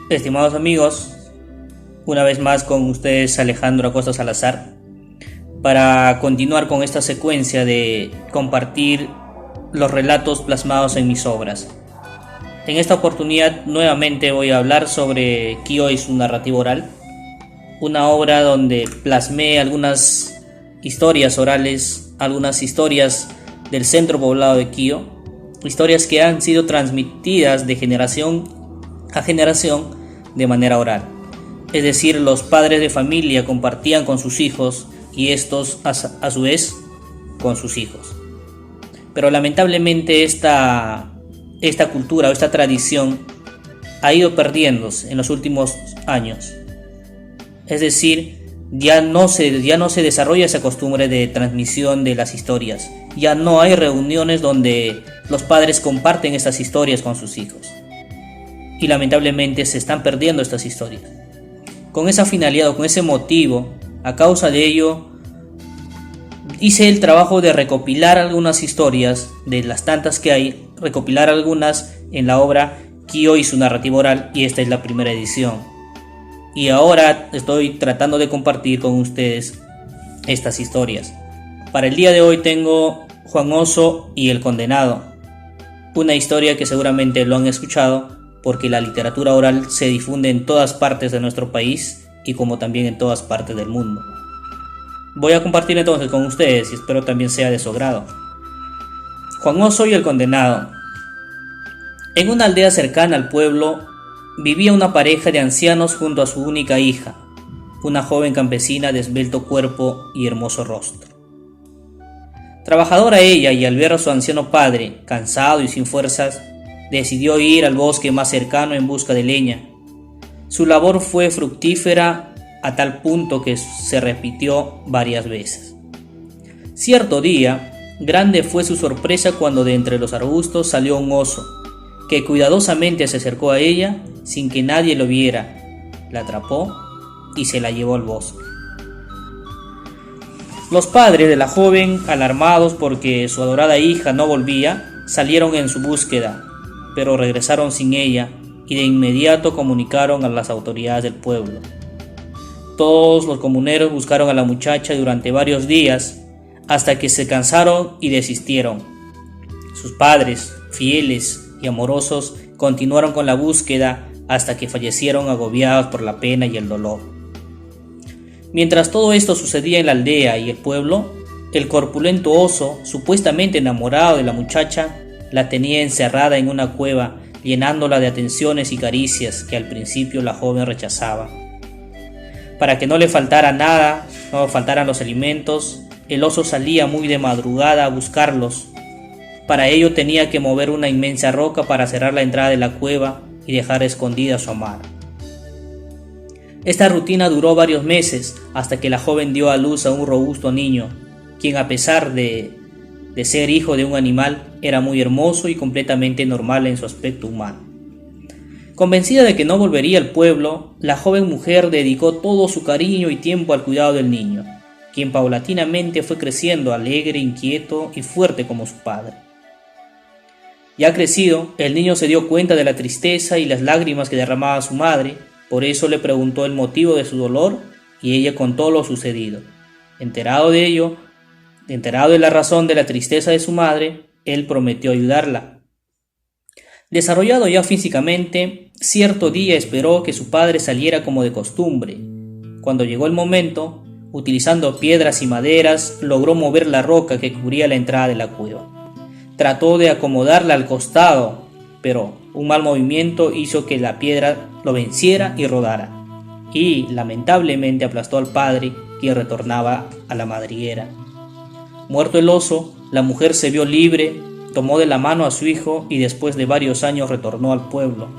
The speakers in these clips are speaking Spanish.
Estimados amigos, una vez más con ustedes Alejandro Acosta Salazar para continuar con esta secuencia de compartir los relatos plasmados en mis obras. En esta oportunidad nuevamente voy a hablar sobre Kyo y su narrativa oral, una obra donde plasmé algunas historias orales, algunas historias del centro poblado de Kyo, historias que han sido transmitidas de generación a generación de manera oral. Es decir, los padres de familia compartían con sus hijos y estos a su vez con sus hijos. Pero lamentablemente esta cultura o esta tradición ha ido perdiéndose en los últimos años. Es decir, ya no se desarrolla esa costumbre de transmisión de las historias. Ya no hay reuniones donde los padres comparten estas historias con sus hijos. Y lamentablemente se están perdiendo estas historias. Con esa finalidad o con ese motivo, a causa de ello, hice el trabajo de recopilar algunas historias, de las tantas que hay, recopilar algunas en la obra Kyo y su narrativa oral, y esta es la primera edición. Y ahora estoy tratando de compartir con ustedes estas historias. Para el día de hoy tengo Juan Oso y el Condenado, una historia que seguramente lo han escuchado, porque la literatura oral se difunde en todas partes de nuestro país y como también en todas partes del mundo. Voy a compartir entonces con ustedes y espero también sea de su agrado. Juan Oso y el Condenado. En una aldea cercana al pueblo vivía una pareja de ancianos junto a su única hija, una joven campesina de esbelto cuerpo y hermoso rostro. Trabajadora ella, y al ver a su anciano padre, cansado y sin fuerzas, decidió ir al bosque más cercano en busca de leña. Su labor fue fructífera a tal punto que se repitió varias veces. Cierto día, grande fue su sorpresa cuando de entre los arbustos salió un oso, que cuidadosamente se acercó a ella sin que nadie lo viera, la atrapó y se la llevó al bosque. Los padres de la joven, alarmados porque su adorada hija no volvía, salieron en su búsqueda, pero regresaron sin ella y de inmediato comunicaron a las autoridades del pueblo. Todos los comuneros buscaron a la muchacha durante varios días hasta que se cansaron y desistieron. Sus padres, fieles y amorosos, continuaron con la búsqueda hasta que fallecieron agobiados por la pena y el dolor. Mientras todo esto sucedía en la aldea y el pueblo, el corpulento oso, supuestamente enamorado de la muchacha, la tenía encerrada en una cueva, llenándola de atenciones y caricias que al principio la joven rechazaba. Para que no le faltara nada, no faltaran los alimentos, el oso salía muy de madrugada a buscarlos. Para ello tenía que mover una inmensa roca para cerrar la entrada de la cueva y dejar escondida a su amada. Esta rutina duró varios meses hasta que la joven dio a luz a un robusto niño, quien a pesar de ser hijo de un animal, era muy hermoso y completamente normal en su aspecto humano. Convencida de que no volvería al pueblo, la joven mujer dedicó todo su cariño y tiempo al cuidado del niño, quien paulatinamente fue creciendo alegre, inquieto y fuerte como su padre. Ya crecido, el niño se dio cuenta de la tristeza y las lágrimas que derramaba su madre, por eso le preguntó el motivo de su dolor y ella contó lo sucedido. Enterado de la razón de la tristeza de su madre, él prometió ayudarla. Desarrollado ya físicamente, cierto día esperó que su padre saliera como de costumbre. Cuando llegó el momento, utilizando piedras y maderas, logró mover la roca que cubría la entrada de la cueva. Trató de acomodarla al costado, pero un mal movimiento hizo que la piedra lo venciera y rodara, y lamentablemente aplastó al padre, quien retornaba a la madriguera. Muerto el oso, la mujer se vio libre, tomó de la mano a su hijo y después de varios años retornó al pueblo.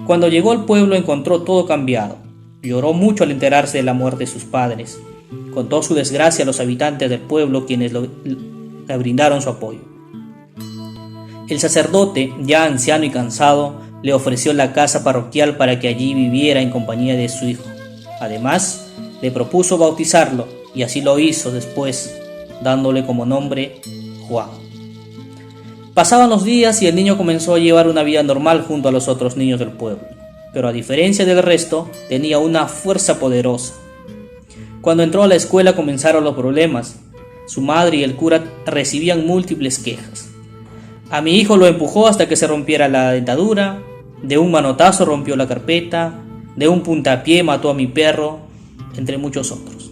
Cuando llegó al pueblo encontró todo cambiado. Lloró mucho al enterarse de la muerte de sus padres. Contó su desgracia a los habitantes del pueblo, quienes le brindaron su apoyo. El sacerdote, ya anciano y cansado, le ofreció la casa parroquial para que allí viviera en compañía de su hijo. Además, le propuso bautizarlo y así lo hizo después, dándole como nombre Juan. Pasaban los días y el niño comenzó a llevar una vida normal junto a los otros niños del pueblo, pero a diferencia del resto, tenía una fuerza poderosa. Cuando entró a la escuela comenzaron los problemas. Su madre y el cura recibían múltiples quejas. A mi hijo lo empujó hasta que se rompiera la dentadura, de un manotazo rompió la carpeta, de un puntapié mató a mi perro, entre muchos otros.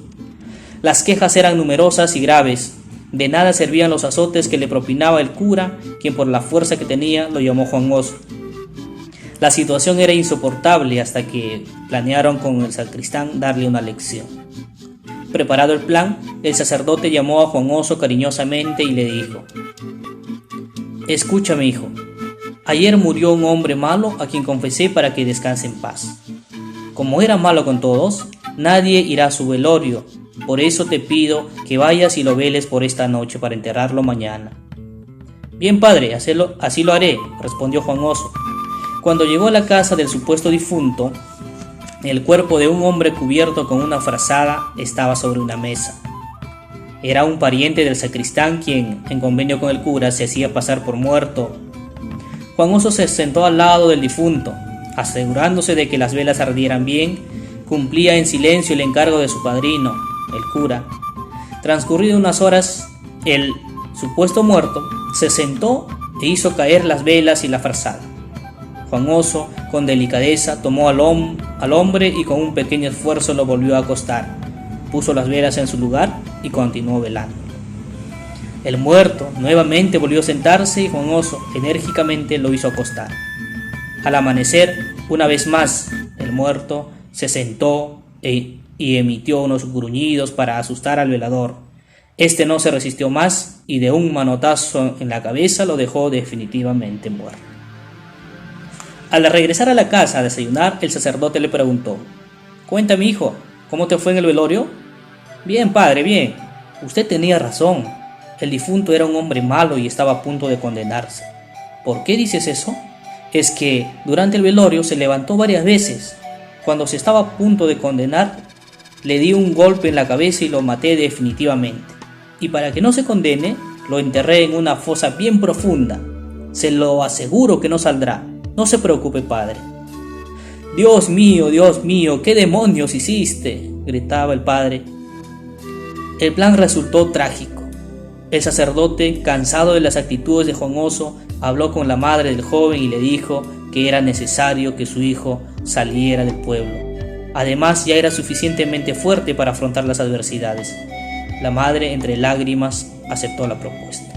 Las quejas eran numerosas y graves. De nada servían los azotes que le propinaba el cura, quien por la fuerza que tenía lo llamó Juan Oso. La situación era insoportable hasta que planearon con el sacristán darle una lección. Preparado el plan, el sacerdote llamó a Juan Oso cariñosamente y le dijo: «Escúchame, hijo. Ayer murió un hombre malo a quien confesé para que descanse en paz. Como era malo con todos, nadie irá a su velorio. Por eso te pido que vayas y lo veles por esta noche para enterrarlo mañana». «Bien, padre, así lo haré», respondió Juan Oso. Cuando llegó a la casa del supuesto difunto, el cuerpo de un hombre cubierto con una frazada estaba sobre una mesa. Era un pariente del sacristán quien, en convenio con el cura, se hacía pasar por muerto. Juan Oso se sentó al lado del difunto, asegurándose de que las velas ardieran bien. Cumplía en silencio el encargo de su padrino, el cura. Transcurridas unas horas, el supuesto muerto se sentó e hizo caer las velas y la frazada. Juan Oso, con delicadeza, tomó al hombre y con un pequeño esfuerzo lo volvió a acostar. Puso las velas en su lugar y continuó velando. El muerto nuevamente volvió a sentarse y Juan Oso enérgicamente lo hizo acostar. Al amanecer, una vez más, el muerto se sentó y emitió unos gruñidos para asustar al velador. Este no se resistió más y de un manotazo en la cabeza lo dejó definitivamente muerto. Al regresar a la casa a desayunar, el sacerdote le preguntó: «Cuéntame, hijo, ¿cómo te fue en el velorio?». «Bien, padre, bien. Usted tenía razón. El difunto era un hombre malo y estaba a punto de condenarse». «¿Por qué dices eso?». «Es que durante el velorio se levantó varias veces. Cuando se estaba a punto de condenar, le di un golpe en la cabeza y lo maté definitivamente. Y para que no se condene, lo enterré en una fosa bien profunda. Se lo aseguro que no saldrá. No se preocupe, padre». Dios mío, ¿qué demonios hiciste?», gritaba el padre. El plan resultó trágico. El sacerdote, cansado de las actitudes de Juan Oso, habló con la madre del joven y le dijo que era necesario que su hijo saliera del pueblo. Además, ya era suficientemente fuerte para afrontar las adversidades. La madre, entre lágrimas, aceptó la propuesta.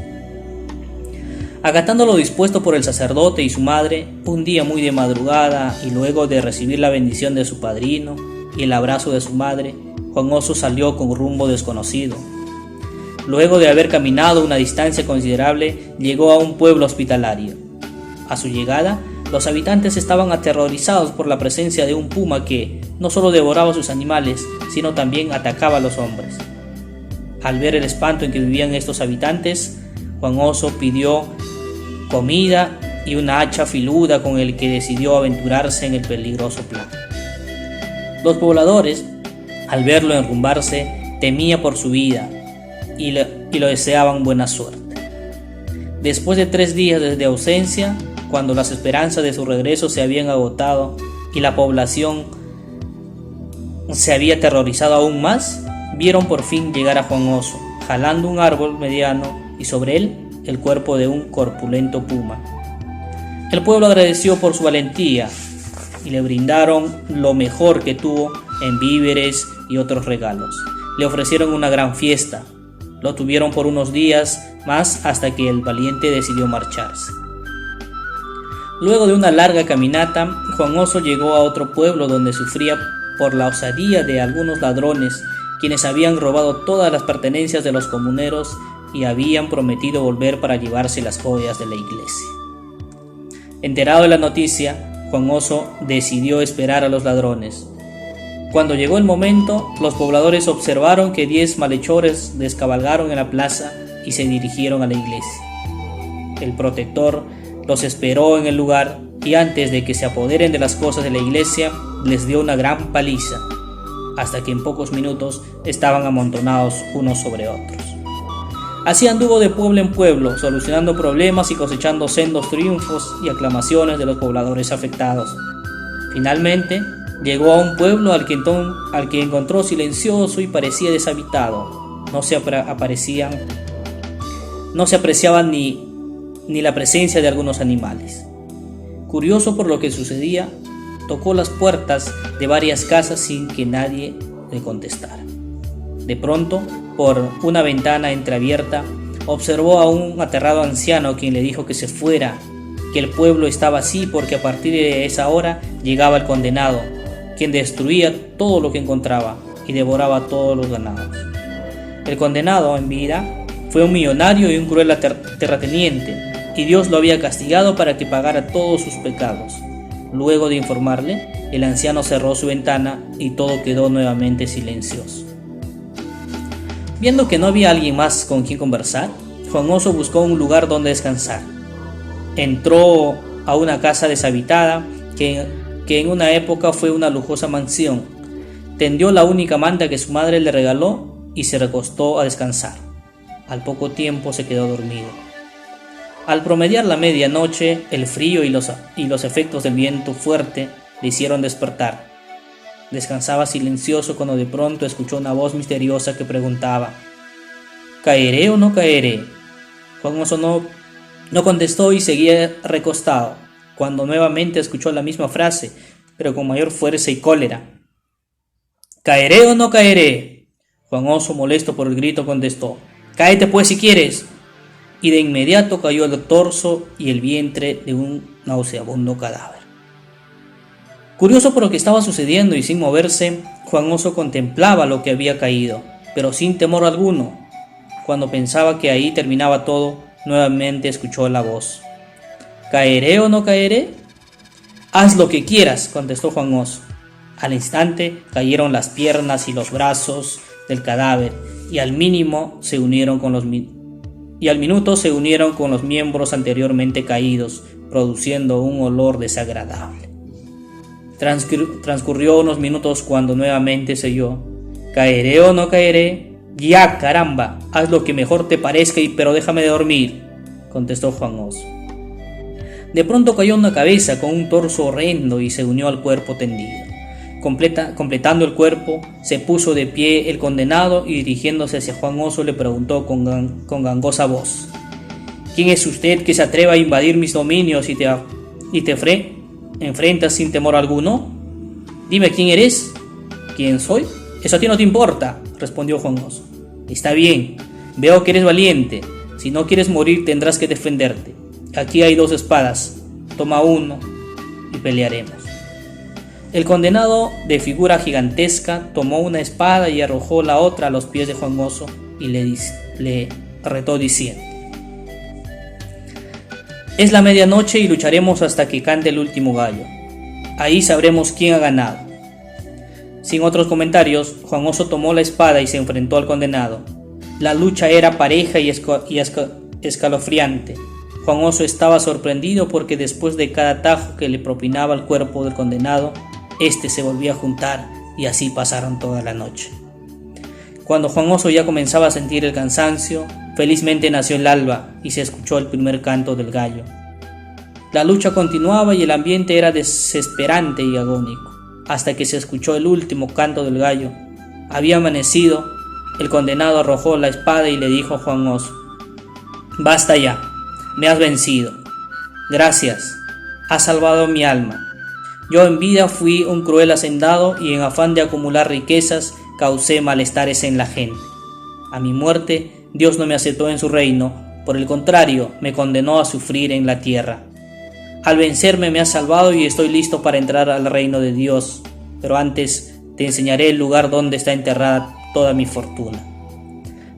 Acatando lo dispuesto por el sacerdote y su madre, un día muy de madrugada y luego de recibir la bendición de su padrino y el abrazo de su madre, Juan Oso salió con rumbo desconocido. Luego de haber caminado una distancia considerable, llegó a un pueblo hospitalario. A su llegada, los habitantes estaban aterrorizados por la presencia de un puma que no solo devoraba a sus animales, sino también atacaba a los hombres. Al ver el espanto en que vivían estos habitantes, Juan Oso pidió comida y una hacha filuda con el que decidió aventurarse en el peligroso plan. Los pobladores, al verlo enrumbarse, temían por su vida y lo deseaban buena suerte. Después de 3 días de ausencia, cuando las esperanzas de su regreso se habían agotado y la población se había aterrorizado aún más, vieron por fin llegar a Juan Oso, jalando un árbol mediano y sobre él el cuerpo de un corpulento puma. El pueblo agradeció por su valentía y le brindaron lo mejor que tuvo en víveres y otros regalos. Le ofrecieron una gran fiesta. Lo tuvieron por unos días más hasta que el valiente decidió marcharse. Luego de una larga caminata, Juan Oso llegó a otro pueblo donde sufría por la osadía de algunos ladrones, quienes habían robado todas las pertenencias de los comuneros y habían prometido volver para llevarse las joyas de la iglesia. Enterado de la noticia, Juan Oso decidió esperar a los ladrones. Cuando llegó el momento, los pobladores observaron que 10 malhechores descabalgaron en la plaza y se dirigieron a la iglesia. El protector los esperó en el lugar y antes de que se apoderen de las cosas de la iglesia, les dio una gran paliza, hasta que en pocos minutos estaban amontonados unos sobre otros. Así anduvo de pueblo en pueblo, solucionando problemas y cosechando sendos triunfos y aclamaciones de los pobladores afectados. Finalmente, llegó a un pueblo al que encontró silencioso y parecía deshabitado. No se apreciaba ni la presencia de algunos animales. Curioso por lo que sucedía, tocó las puertas de varias casas sin que nadie le contestara. De pronto, por una ventana entreabierta, observó a un aterrado anciano quien le dijo que se fuera, que el pueblo estaba así porque a partir de esa hora llegaba el condenado, quien destruía todo lo que encontraba y devoraba todos los ganados. El condenado en vida fue un millonario y un cruel terrateniente, y Dios lo había castigado para que pagara todos sus pecados. Luego de informarle, el anciano cerró su ventana y todo quedó nuevamente silencioso. Viendo que no había alguien más con quien conversar, Juan Oso buscó un lugar donde descansar. Entró a una casa deshabitada que en una época fue una lujosa mansión. Tendió la única manta que su madre le regaló y se recostó a descansar. Al poco tiempo se quedó dormido. Al promediar la medianoche, el frío y los efectos del viento fuerte le hicieron despertar. Descansaba silencioso cuando de pronto escuchó una voz misteriosa que preguntaba: ¿caeré o no caeré? Juan Oso no contestó y seguía recostado, cuando nuevamente escuchó la misma frase, pero con mayor fuerza y cólera: ¿caeré o no caeré? Juan Oso, molesto por el grito, contestó: «Cáete pues si quieres». Y de inmediato cayó el torso y el vientre de un nauseabundo cadáver. Curioso por lo que estaba sucediendo y sin moverse, Juan Oso contemplaba lo que había caído, pero sin temor alguno. Cuando pensaba que ahí terminaba todo, nuevamente escuchó la voz: «¿Caeré o no caeré?» «Haz lo que quieras», contestó Juan Oso. Al instante cayeron las piernas y los brazos del cadáver y al minuto se unieron con los miembros anteriormente caídos, produciendo un olor desagradable. Transcurrió unos minutos cuando nuevamente se oyó: «¿Caeré o no caeré?» «Ya, caramba, haz lo que mejor te parezca, pero déjame de dormir», contestó Juan Oso. De pronto cayó una cabeza con un torso horrendo y se unió al cuerpo tendido. Completando el cuerpo, se puso de pie el condenado y dirigiéndose hacia Juan Oso le preguntó con gangosa voz: «¿Quién es usted que se atreva a invadir mis dominios y te enfrentas sin temor alguno? Dime quién eres». «¿Quién soy? Eso a ti no te importa», respondió Juan Oso. «Está bien, veo que eres valiente. Si no quieres morir tendrás que defenderte. Aquí hay 2 espadas, toma uno y pelearemos». El condenado, de figura gigantesca, tomó una espada y arrojó la otra a los pies de Juan Oso y le retó diciendo: «Es la medianoche y lucharemos hasta que cante el último gallo. Ahí sabremos quién ha ganado». Sin otros comentarios, Juan Oso tomó la espada y se enfrentó al condenado. La lucha era pareja y escalofriante. Juan Oso estaba sorprendido porque después de cada tajo que le propinaba el cuerpo del condenado, este se volvía a juntar y así pasaron toda la noche. Cuando Juan Oso ya comenzaba a sentir el cansancio, felizmente nació el alba y se escuchó el primer canto del gallo. La lucha continuaba y el ambiente era desesperante y agónico, hasta que se escuchó el último canto del gallo. Había amanecido, el condenado arrojó la espada y le dijo a Juan Oso: «Basta ya, me has vencido. Gracias, has salvado mi alma. Yo en vida fui un cruel hacendado y en afán de acumular riquezas causé malestares en la gente. A mi muerte Dios no me aceptó en su reino, por el contrario me condenó a sufrir en la tierra. Al vencerme me has salvado y estoy listo para entrar al reino de Dios, pero antes te enseñaré el lugar donde está enterrada toda mi fortuna.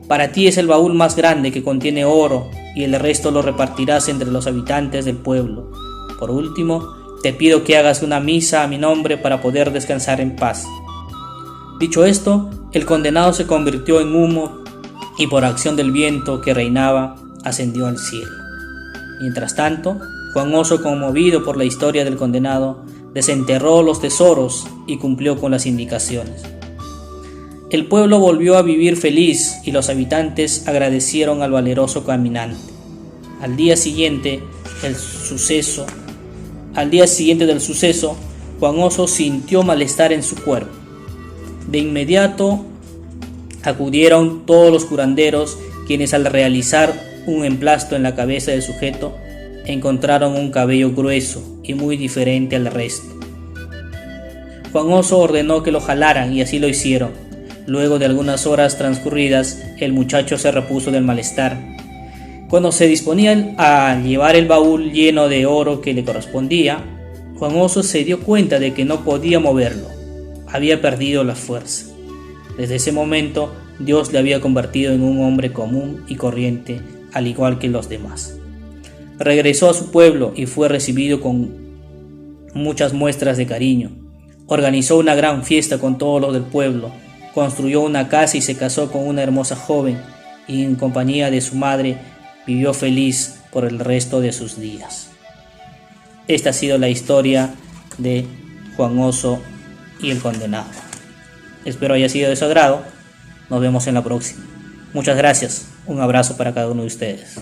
Para ti es el baúl más grande que contiene oro y el resto lo repartirás entre los habitantes del pueblo. Por último, te pido que hagas una misa a mi nombre para poder descansar en paz». Dicho esto, el condenado se convirtió en humo y por acción del viento que reinaba, ascendió al cielo. Mientras tanto, Juan Oso, conmovido por la historia del condenado, desenterró los tesoros y cumplió con las indicaciones. El pueblo volvió a vivir feliz y los habitantes agradecieron al valeroso caminante. Al día siguiente del suceso, Juan Oso sintió malestar en su cuerpo. De inmediato acudieron todos los curanderos, quienes al realizar un emplasto en la cabeza del sujeto encontraron un cabello grueso y muy diferente al resto. Juan Oso ordenó que lo jalaran y así lo hicieron. Luego de algunas horas transcurridas, el muchacho se repuso del malestar. Cuando se disponía a llevar el baúl lleno de oro que le correspondía, Juan Oso se dio cuenta de que no podía moverlo. Había perdido la fuerza. Desde ese momento, Dios le había convertido en un hombre común y corriente, al igual que los demás. Regresó a su pueblo y fue recibido con muchas muestras de cariño. Organizó una gran fiesta con todos los del pueblo, construyó una casa y se casó con una hermosa joven, y en compañía de su madre vivió feliz por el resto de sus días. Esta ha sido la historia de Juan Oso y el condenado. Espero haya sido de su agrado. Nos vemos en la próxima. Muchas gracias. Un abrazo para cada uno de ustedes.